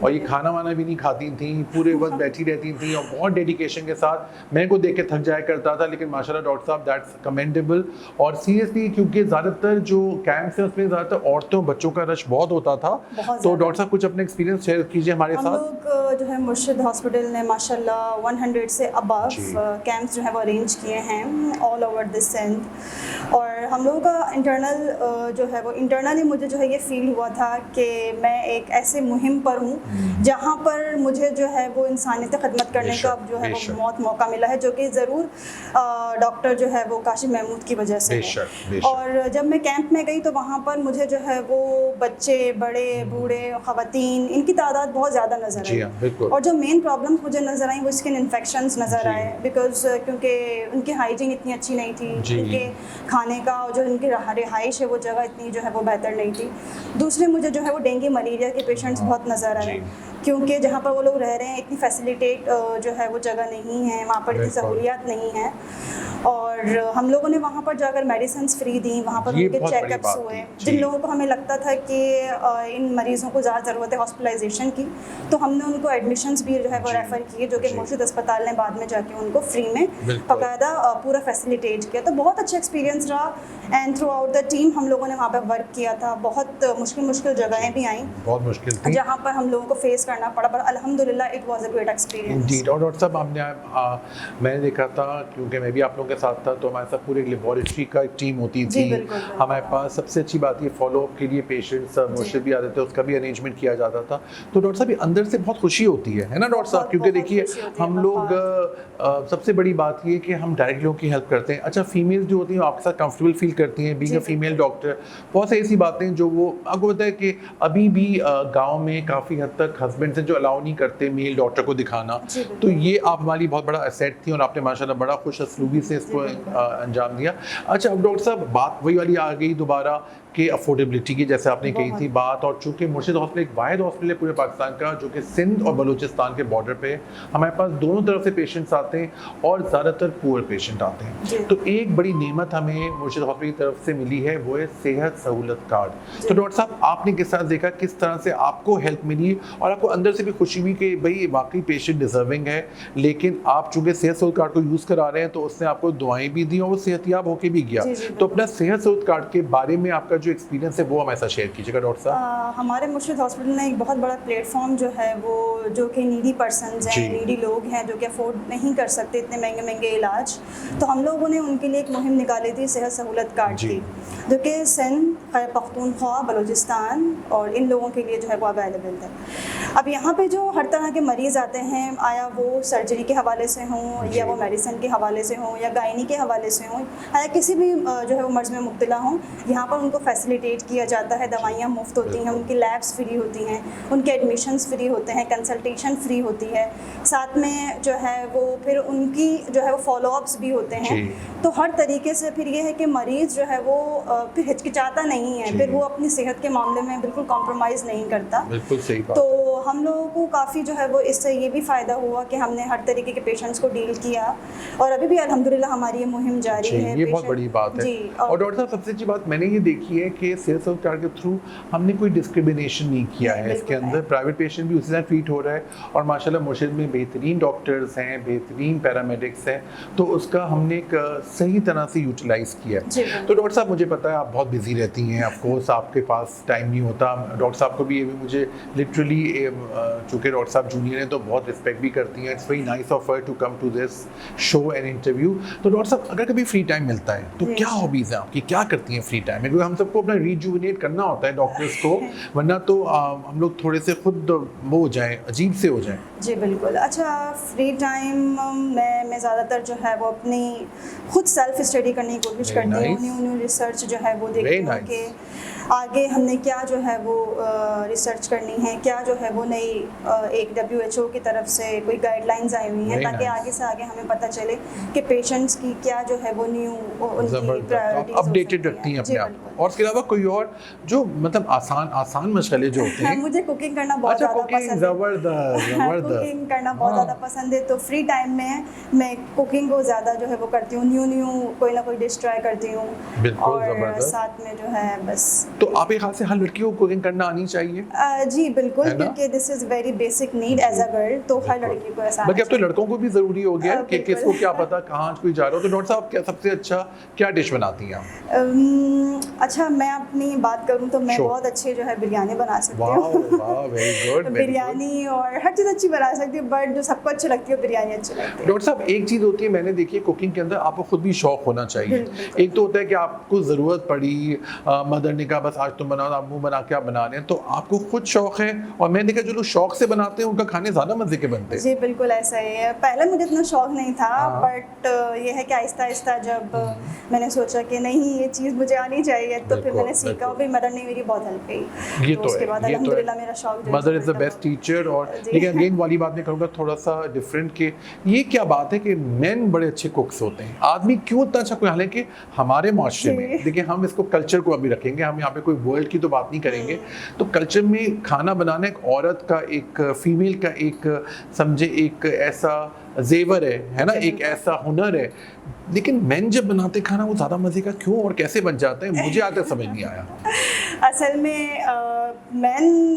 اور یہ کھانا وانا بھی نہیں کھاتی تھیں, پورے وقت بیٹھی رہتی تھیں اور بہت ڈیڈیکیشن کے ساتھ. میں کو دیکھ کے تھک جایا کرتا تھا, لیکن ماشاءاللہ ڈاکٹر صاحب دیٹس کمینڈیبل. اور سیریسلی کیونکہ زیادہ تر جو کیمپس ہیں اس میں زیادہ تر عورتوں بچوں کا رش بہت ہوتا تھا, تو ڈاکٹر صاحب کچھ اپنے ایکسپیرینس شیئر کیجیے ہمارے ساتھ. ہم لوگ جو ہے مرشد ہاسپٹل نے ماشاءاللہ 100 سے ابو کیمپس جو ہے وہ ارینج کیے ہیں آل اوور دس سندھ. اور ہم لوگوں کا انٹرنل جو ہے وہ انٹرنلی مجھے جو ہے یہ فیل ہوا تھا کہ میں ایک ایسے مہم پر ہوں جہاں پر مجھے جو ہے وہ انسانیت خدمت کرنے کا جو ہے وہ بہت موقع ملا ہے, جو کہ ضرور ڈاکٹر جو ہے وہ کاشف محمود کی وجہ سے ہے. اور جب میں کیمپ میں گئی تو وہاں پر مجھے جو ہے وہ بچے, بڑے, بوڑھے, خواتین, ان کی تعداد بہت زیادہ نظر آئی. اور جو مین پرابلمس مجھے نظر آئیں وہ اسکن انفیکشنز نظر آئے, بیکاز کیونکہ ان کی ہائیجین اتنی اچھی نہیں تھی, ان کے کھانے کا اور جو ان کی رہائش ہے وہ جگہ اتنی جو ہے وہ بہتر نہیں تھی. دوسرے مجھے جو ہے وہ ڈینگی ملیریا کے پیشنٹس بہت نظر آئے, کیونکہ جہاں پر وہ لوگ رہ رہے ہیں اتنی فیسیلیٹیٹ جو ہے وہ جگہ نہیں ہے, وہاں پر اتنی سہولیات نہیں ہیں. اور ہم لوگوں نے وہاں پر جا کر میڈیسنس فری دیں, وہاں پر ان کے چیک اپس ہوئے. جن لوگوں کو ہمیں لگتا تھا کہ ان مریضوں کو زیادہ ضرورت ہے ہاسپٹلائزیشن کی, تو ہم نے ان کو ایڈمیشنس بھی جو ہے وہ ریفر کیے, جو کہ مرشد اسپتال نے بعد میں جا کے ان کو فری میں باقاعدہ پورا فیسیلیٹیٹ کیا. تو بہت اچھا ایکسپیرینس رہا. And through out the team ہم لوگوں نے وہاں پہ ورک کیا تھا. بہت مشکل جگہیں بھی آئیں, بہت مشکل تھی, جہاں پر ہم لوگوں کو فیس کرنا پڑا, پر الحمدللہ it was a great experience. اور ڈاکٹر صاحب میں نے دیکھا تھا, کیونکہ میں بھی آپ لوگوں کے ساتھ تھا, تو ہمارے ساتھ پورے لیبارٹری کا ایک ٹیم ہوتی تھی. ہمارے پاس سب سے اچھی بات یہ فالو اپ کے لیے پیشنٹس مرشد بھی آتے تھے, اس کا بھی ارینجمنٹ کیا جاتا تھا. تو ڈاکٹر صاحب اندر سے بہت خوشی ہوتی ہے نا ڈاکٹر صاحب, کیونکہ دیکھیے ہم لوگ سب سے بڑی بات یہ کہ ہم ڈائریکٹ لوگوں کی ہیلپ کرتے ہیں. اچھا فیمیل جو ہوتی ہیں آپ کے ساتھ کمفرٹیبل فیل کرتی ہیں بینگ اے فیمیل ڈاکٹر. بہت سی ایسی باتیں جو وہ آپ کو پتہ ہے کہ ابھی بھی گاؤں میں کافی حد تک ہسبینڈ سے جو الاؤ نہیں کرتے میل ڈاکٹر کو دکھانا, تو یہ آپ ہماری بہت بڑا ایسیٹ تھی, اور آپ نے ماشاءاللہ بڑا خوش اسلوبی سے اس کو انجام دیا. اچھا اب ڈاکٹر صاحب بات وہی والی آ گئی دوبارہ کہ افورڈیبلٹی کی, جیسے آپ نے کہی تھی بات, اور چونکہ مرشد ہاسپٹل ایک واحد ہاسپٹل ہے پورے پاکستان کا جو کہ سندھ اور بلوچستان کے بارڈر پہ, ہمارے پاس دونوں طرف سے پیشنٹس آتے ہیں اور زیادہ تر پور پیشنٹ آتے ہیں. تو ایک بڑی نعمت ہمیں مرشد ہاسپٹل کی طرف سے ملی ہے, وہ ہے صحت سہولت کارڈ. تو ڈاکٹر صاحب آپ نے کس طرح دیکھا, کس طرح سے آپ کو ہیلپ ملی, اور آپ کو اندر سے بھی خوشی ہوئی کہ بھائی واقعی پیشنٹ ڈیزرونگ ہے, لیکن آپ چونکہ صحت سہولت کارڈ کو یوز کرا رہے ہیں تو اس نے آپ کو دعائیں بھی دی اور وہ صحت یاب ہو کے بھی گیا. تو اپنا صحت سہولت کارڈ کے بارے میں آپ کا جو ایکسپیرینس ہے وہ ہمارے ساتھ شیئر کیجیے گا ڈاکٹر صاحب. ہمارے مرشد ہاسپٹل نے ایک بہت بڑا پلیٹ فارم جو ہے وہ جو کہ نیڈی پرسنز ہیں, نیڈی لوگ ہیں جو کہ افورڈ نہیں کر سکتے اتنے مہنگے علاج, تو ہم لوگوں نے ان کے لیے ایک مہم نکالی تھی صحت سہولت کارڈ کی, جو کہ سندھ, خیبر پختونخوا, بلوچستان اور ان لوگوں کے لیے جو ہے وہ اویلیبل ہے. اب یہاں پہ جو ہر طرح کے مریض آتے ہیں, آیا وہ سرجری کے حوالے سے ہوں یا وہ میڈیسن کے حوالے سے ہوں یا گائنی کے حوالے سے ہوں, یا کسی بھی جو ہے وہ مرض میں مبتلا ہوں, یہاں پر ان کو فیسیلیٹیٹ کیا جاتا ہے. دوائیاں مفت ہوتی ہیں, ان کی لیبس فری ہوتی ہیں, ان کے ایڈمیشنس فری ہوتے ہیں, کنسلٹیشن فری ہوتی ہے, ساتھ میں جو ہے وہ پھر ان کی جو ہے وہ فالو اپس بھی ہوتے ہیں. تو ہر طریقے سے پھر یہ ہے کہ مریض جو ہے وہ پھر ہچکچاتا نہیں ہے, پھر وہ اپنی صحت کے معاملے میں بالکل کمپرومائز نہیں کرتا. بالکل صحیح بات. تو ہم لوگوں کو کافی جو ہے وہ اس سے یہ بھی فائدہ ہوا کہ ہم نے ہر طریقے کے پیشنٹس کو ڈیل کیا, اور ابھی بھی الحمدللہ ہماری یہ مہم جاری ہے. یہ بہت بڑی بات ہے. اور ڈاکٹر صاحب سب سے اچھی بات میں نے یہ دیکھی ہے کہ صحت سہولت کارڈ کے تھرو ہم نے کوئی ڈسکریمنیشن نہیں کیا ہے. اس کے اندر پرائیویٹ پیشنٹ بھی اسی طرح ٹریٹ ہو رہا ہے, اور ماشاءاللہ مرشد میں بہترین ڈاکٹرز ہیں, بہترین پیرامیڈکس ہیں, تو اس کا ہم نے ایک صحیح طرح سے یوٹیلائز کیا ہے. تو ڈاکٹر صاحب مجھے پتا ہے آپ بہت بزی رہتی ہیں, آف کورس آپ کے پاس ٹائم نہیں ہوتا. ڈاکٹر صاحب کو بھی یہ بھی مجھے لٹرلی, چونکہ ڈاکٹر صاحب جونیئر ہیں تو بہت رسپیکٹ بھی کرتی ہیں. It's very nice of her to come to this show and interview. تو ڈاکٹر صاحب اگر کبھی فری ٹائم ملتا ہے تو کیا ہابیز ہیں آپ کی, کیا کرتی ہیں فری ٹائم میں, کیونکہ ہم سب کو اپنا ریجوونیٹ کرنا ہوتا ہے ڈاکٹرس کو, ورنہ تو ہم لوگ تھوڑے سے خود وہ ہو جائیں, عجیب سے ہو جائیں. جی بالکل. اچھا فری ٹائم میں زیادہ تر جو ہے وہ اپنی خود سیلف اسٹڈی کرنے کی کوشش کرتی ہوں, نیو ریسرچ جو ہے وہ دیکھتی ہوں کہ آگے ہم نے کیا جو ہے وہ ریسرچ کرنی ہے, کیا جو ہے وہ نئی ایک WHO کی طرف سے کوئی گائیڈ لائنز آئی ہوئی ہیں, تاکہ آگے سے آگے ہمیں پتہ چلے کہ پیشنٹس کی کیا جو ہے وہ نیو ان کی پرائیورٹیز اپڈیٹڈ رکھتی ہیں اپنے آپ کو. اور اس کے علاوہ کوئی اور جو مطلب آسان مشغلے جو ہوتے ہیں؟ مجھے کوکنگ کرنا بہت زیادہ پسند ہے. زبردست. کوکنگ کرنا بہت زیادہ پسند ہے, تو فری ٹائم میں میں کوکنگ کو زیادہ جو ہے وہ کرتی ہوں, نیو کوئی نہ کوئی ڈش ٹرائی کرتی ہوں, اور ساتھ میں جو ہے بس تو آپ کے خیال سے ہر لڑکی کو کوکنگ کرنا آنی چاہیے؟ جی بالکل, کیونکہ this is very basic need as a girl, تو ہر لڑکی کو ایسا, بلکہ اب تو لڑکوں کو بھی ضروری ہو گیا کہ کس کو کیا پتا کہاں کوئی جا رہا ہو. تو ڈاکٹر صاحب کیا سب سے اچھا کیا ڈش بناتی ہیں؟ اچھا میں اپنی بات کروں تو میں بہت اچھی جو ہے بریانی بنا سکتی ہوں. بریانی اور ہر چیز اچھی بنا سکتی ہوں, بٹ جو سب کو اچھی لگتی ہے بریانی اچھی لگتی ہے. ڈاکٹر صاحب ایک چیز ہوتی ہے میں نے دیکھی ہے کوکنگ کے اندر, آپ کو خود بھی شوق ہونا چاہیے. ایک تو ہوتا ہے کہ آپ کو ضرورت پڑی, مدر نے کہا بس آج تم بناؤ, ابو بنا کے آپ بنا رہے ہیں, تو آپ کو خود شوق ہے. اور میں نے دیکھا جو لوگ شوق سے بناتے ہیں ان کا کھانے زیادہ مزے کے بنتے ہیں. جی بالکل ایسا ہی ہے. پہلے مجھے اتنا شوق نہیں تھا, بٹ یہ ہے کہ آہستہ آہستہ جب میں نے سوچا کہ نہیں یہ چیز مجھے آنی چاہیے, تو پھر میں نے سیکھا, اور پھر مدر نے میری بہت ہیلپ کی. تو اس کے بعد الحمدللہ میرا شوق جو mother is the best teacher. اور لیکن اگین والی بات میں کروں گا تھوڑا سا ڈفرینٹ, کہ یہ کیا بات ہے کہ مین بڑے اچھے کوکس ہوتے ہیں, آدمی کیوں اتنا اچھا کوئی, حالانکہ ہمارے معاشرے میں دیکھیں ہم اس کو کلچر کو ابھی رکھیں گے, ہم یہاں پہ کوئی ورلڈ کی تو بات نہیں کریں گے, تو کلچر میں کھانا بنانا ایک عورت کا, ایک فیمیل کا ایک سمجھے ایک ایسا زیور ہے نا, ایک ایسا ہنر ہے. لیکن مین جب بناتے کھانا وہ زیادہ مزے کا کیوں اور کیسے بن جاتا ہے, مجھے آج تک سمجھ نہیں آیا. اصل میں مین,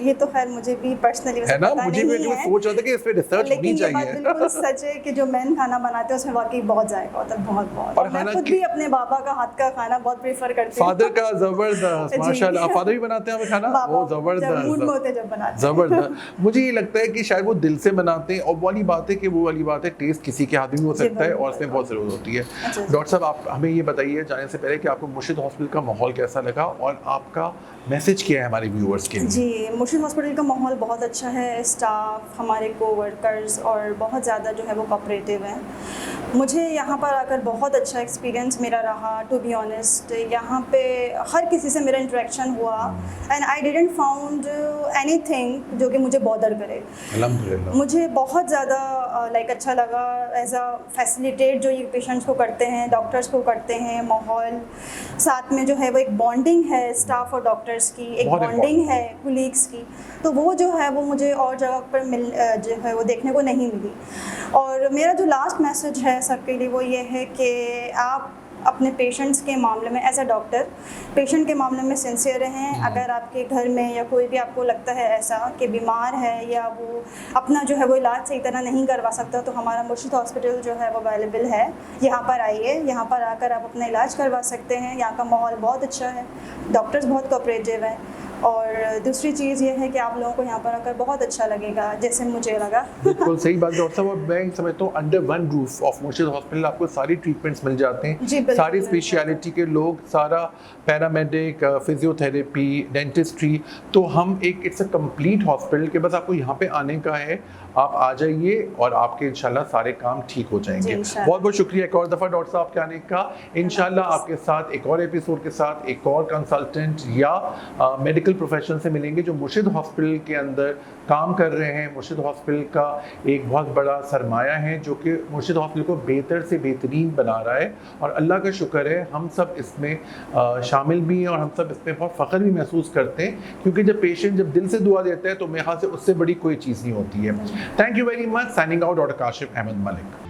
یہ تو خیر مجھے بھی پرسنلی ہے نا, مجھے بھی سوچ رہا تھا کہ اس پہ ریسرچ ہونی چاہیے. لیکن یہ بات بالکل سچ ہے کہ جو مین کھانا بناتے ہیں اس میں واقعی بہت ذائقہ ہوتا ہے, بہت بہت. اور میں خود بھی اپنے بابا کا ہاتھ کا کھانا بہت پریفر کرتی ہوں. فادر کا زبردست, ماشاءاللہ. فادر بھی بناتے ہیں کھانا, وہ زبردست زبردست. مجھے یہ لگتا ہے کہ شاید وہ دل سے بناتے ہیں, اور والی بات ہے کہ وہ والی بات ہے ٹیسٹ کسی کے ہاتھ میں ہو سکتا ہے, اور اس میں بہت ضرورت ہوتی ہے. ڈاکٹر صاحب آپ ہمیں یہ بتائیے جانے سے پہلے کہ آپ کو مرشد ہاسپٹل کا ماحول کیسا لگا, اور آپ کا میسج کیا ہے ہمارے ویورز کے لیے؟ جی مرشد ہاسپٹل کا ماحول بہت اچھا ہے. اسٹاف, ہمارے کو ورکرز اور بہت زیادہ جو ہے وہ کوآپریٹیو ہیں. مجھے یہاں پر آ کر بہت اچھا ایکسپیرینس میرا رہا, ٹو بی آنیسٹ. یہاں پہ ہر کسی سے میرا انٹریکشن ہوا, and I didn't found any thing جو کہ مجھے بادر کرے. الحمدللہ مجھے بہت زیادہ لائک اچھا لگا ایز اے فیسیلیٹیٹ جو یہ پیشنٹس کو کرتے ہیں, ڈاکٹرس کو کرتے ہیں. ماحول ساتھ میں جو ہے وہ ایک بانڈنگ ہے اسٹاف اور ڈاکٹرس کی, ایک بانڈنگ ہے کولیگس کی, تو وہ جو ہے وہ مجھے اور جگہ پر جو ہے وہ دیکھنے کو نہیں ملی. اور میرا جو لاسٹ میسج ہے سب کے لیے وہ یہ ہے کہ آپ اپنے پیشنٹس کے معاملے میں ایز اے ڈاکٹر پیشنٹ کے معاملے میں سنسیئر رہیں. اگر آپ کے گھر میں یا کوئی بھی آپ کو لگتا ہے ایسا کہ بیمار ہے یا وہ اپنا جو ہے وہ علاج صحیح طرح نہیں کروا سکتا, تو ہمارا مرشد ہاسپٹل جو ہے وہ اویلیبل ہے. یہاں پر آئیے, یہاں پر آ کر آپ اپنا علاج کروا سکتے ہیں. یہاں کا ماحول بہت اچھا ہے, ڈاکٹرز بہت کوآپریٹیو ہیں. اور دوسری چیز یہ ہے کہ آپ لوگوں کو یہاں پر آ کر بہت اچھا لگے گا, جیسے مجھے لگا. بالکل صحیح بات ڈاکٹر صاحب. اور میں سمجھتا ہوں انڈر ون روف آف مرشد ہاسپٹل آپ کو ساری ٹریٹمنٹس مل جاتے ہیں, ساری اسپیشلٹی کے لوگ, سارا پیرامیڈک, فزیو تھراپی, ڈینٹسٹری. تو ہم ایک اٹس اے کمپلیٹ ہاسپٹل کہ بس آپ کو یہاں پہ آنے کا ہے, آپ آ جائیے اور آپ کے انشاءاللہ سارے کام ٹھیک ہو جائیں گے. بہت بہت شکریہ ایک اور دفعہ ڈاکٹر صاحب کے آنے کا. انشاءاللہ آپ کے ساتھ ایک اور ایپیسوڈ کے ساتھ ایک اور کنسلٹنٹ یا میڈیکل پروفیشنل سے ملیں گے جو مرشد ہاسپٹل کے اندر کام کر رہے ہیں. مرشد ہاسپٹل کا ایک بہت بڑا سرمایہ ہے جو کہ مرشد ہاسپٹل کو بہتر سے بہترین بنا رہا ہے, اور اللہ کا شکر ہے ہم سب اس میں شامل بھی ہیں, اور ہم سب اس میں بہت فخر بھی محسوس کرتے ہیں, کیونکہ جب پیشنٹ جب دل سے دعا دیتا ہے تو میرے خیال سے اس سے بڑی کوئی چیز نہیں ہوتی ہے. Thank you very much. Signing out doctor Kashif Ahmed Malik.